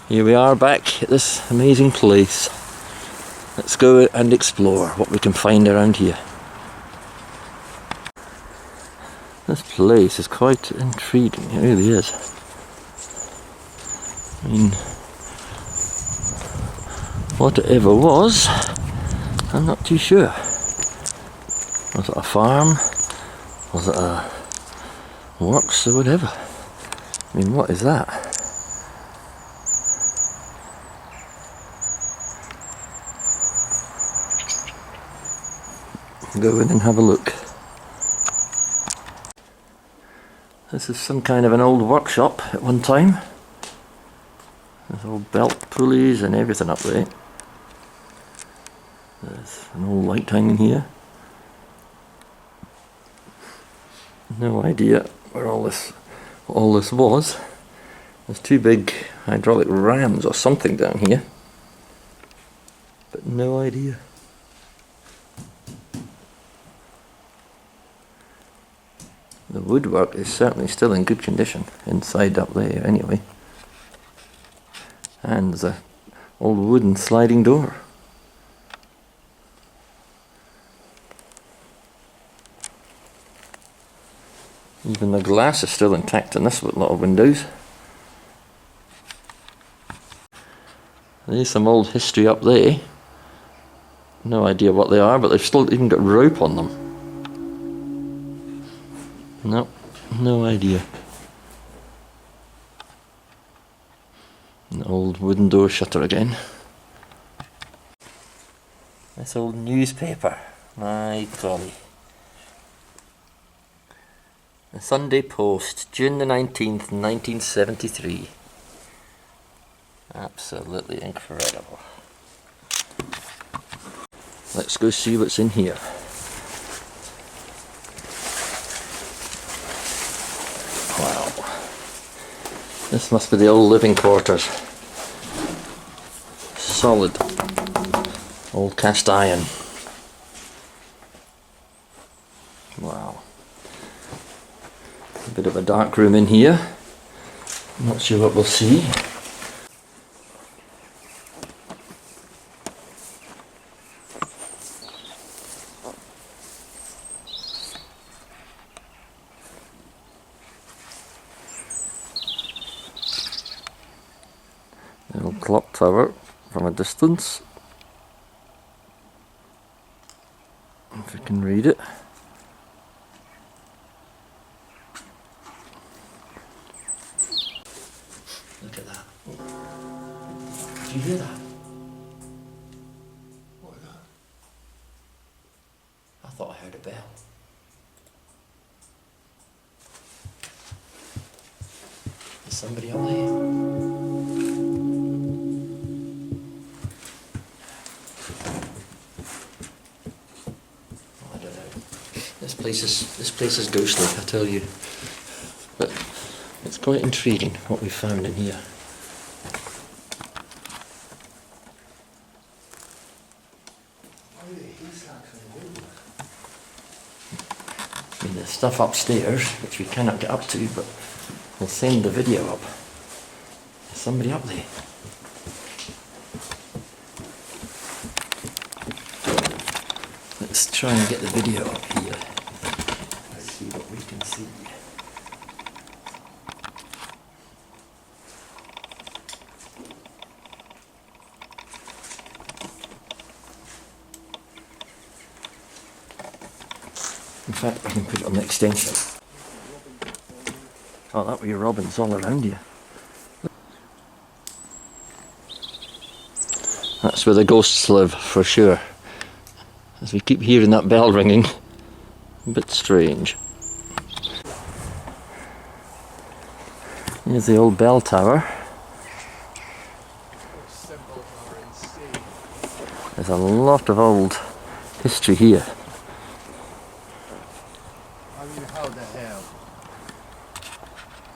Here we are back at this amazing place. Let's go and explore what we can find around here. This place is quite intriguing, it really is. I mean, what it ever was, I'm not too sure. Was it a farm? Was it a works or whatever? I mean, what is that? Go in and have a look. This is some kind of an old workshop at one time. There's old belt pulleys and everything up there. There's an old light hanging here. No idea where all this was. There's two big hydraulic rams or something down here, but no idea. The woodwork is certainly still in good condition inside up there anyway. And there's an old wooden sliding door. Even the glass is still intact in this lot of windows. There's some old history up there. No idea what they are, but they've still even got rope on them. No idea. An old wooden door shutter again. This old newspaper, my golly. The Sunday Post, June the 19th, 1973. Absolutely incredible. Let's go see what's in here. Wow. This must be the old living quarters. Solid. Old cast iron. Wow. A bit of a dark room in here. Not sure what we'll see. Little clock tower from a distance. If we can read it. Look at that. Did you hear that? What was that? I thought I heard a bell. Is somebody up there? This place is ghostly, I tell you. But it's quite intriguing what we found in here. I mean, there's stuff upstairs which we cannot get up to, but we'll send the video up. There's somebody up there. Let's try and get the video up here. Let's see what we can see. In fact, I can put it on the extension. Oh, that were your robins all around you. That's where the ghosts live, for sure. As we keep hearing that bell ringing. A bit strange. Here's the old bell tower. There's a lot of old history here. I mean, how the hell?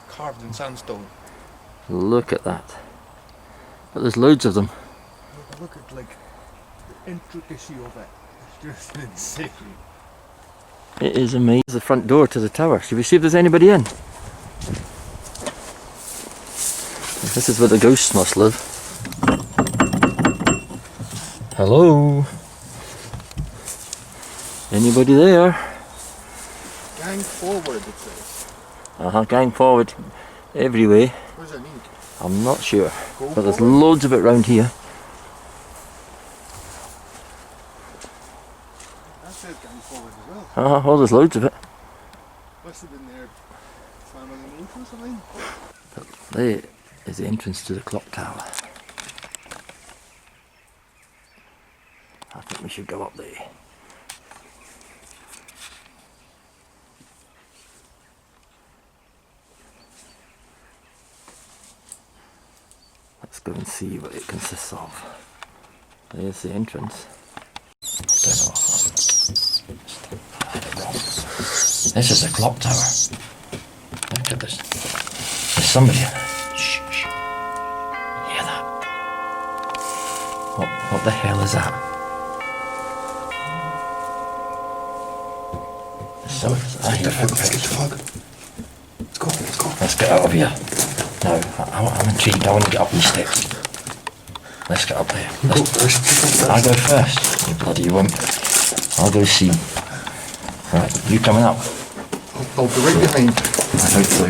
Carved in sandstone. Look at that. But there's loads of them. Look at like the intricacy of it. It's just insane. It is amazing. The front door to the tower. Should we see if there's anybody in? There's This is where the ghosts must live. Hello? Anybody there? Gang forward, it says. Gang forward every way. What does that mean? I'm not sure. Go But there's forward? loads of it round here. That says gang forward as well. Well, there's loads of it. Must have been their family name or something. There is the entrance to the clock tower. I think we should go up there. Let's go and see what it consists of. There's the entrance. This is the clock tower. Look at this. There's somebody. Shh, shh. Hear that? What the hell is that? I hear footprints. Let's go, let's go. Let's get out of here. Now, I'm intrigued. I want to get up these steps. Let's get up there. Go first. I'll go first. You bloody wimp. I'll go see. Right, you coming up? I'll be right behind. I hope so.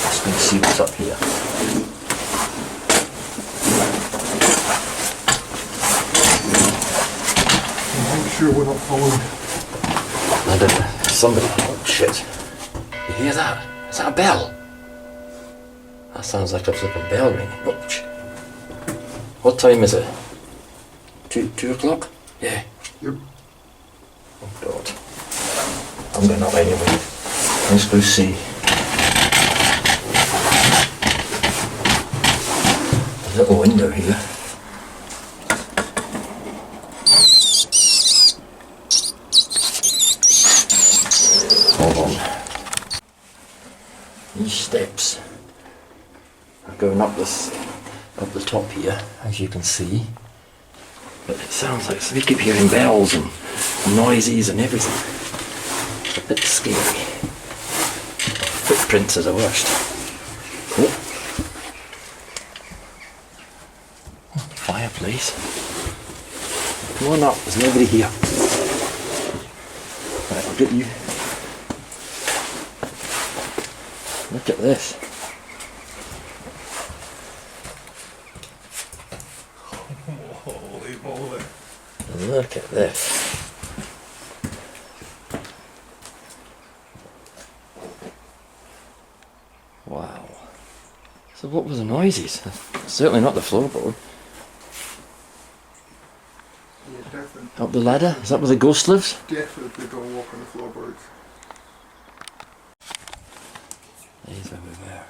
Let's go see what's up here. I'm sure we're not followed. I don't know. Somebody. Oh shit. You hear that? Is that a bell? That sounds like a flipping bell ringing. Oh, shit. What time is it? 2 o'clock? Yeah. Yep. Oh god. I'm going up anyway. Let's go see. There's a little window here. Hold on. These steps are going up the top here, as you can see. But it sounds like we keep hearing bells and noises and everything. It's a bit scary. Footprints are the worst. Oh. Fireplace. Come on up, there's nobody here. Right, I'll get you. Look at this. Holy moly. Look at this. Wow. So what were the noises? Certainly not the floorboard. Yeah, definitely. Up the ladder? Is that where the ghost lives? Definitely don't walk on the floorboards. There's where we were.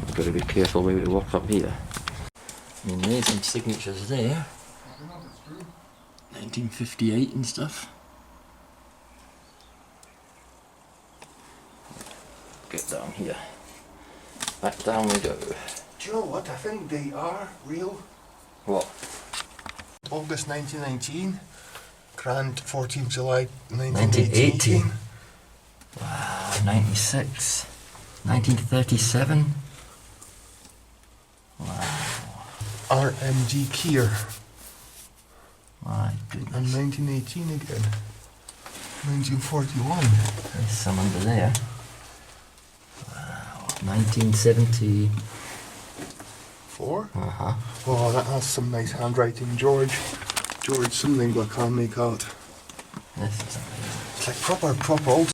We've got to be careful where we walk up here. I mean, there's some signatures there. 1958 and stuff. Get down here. Back down we go. Do you know what? I think they are real. What? August 1919. Grand 14th July 1918. Wow, 96. 1937. Wow. RMG Kier. My And goodness. 1918 again. 1941. There's some under there. Wow. 1970. 4? Uh-huh. Oh, that has some nice handwriting. George something, but I can't make out. This is amazing. It's like proper old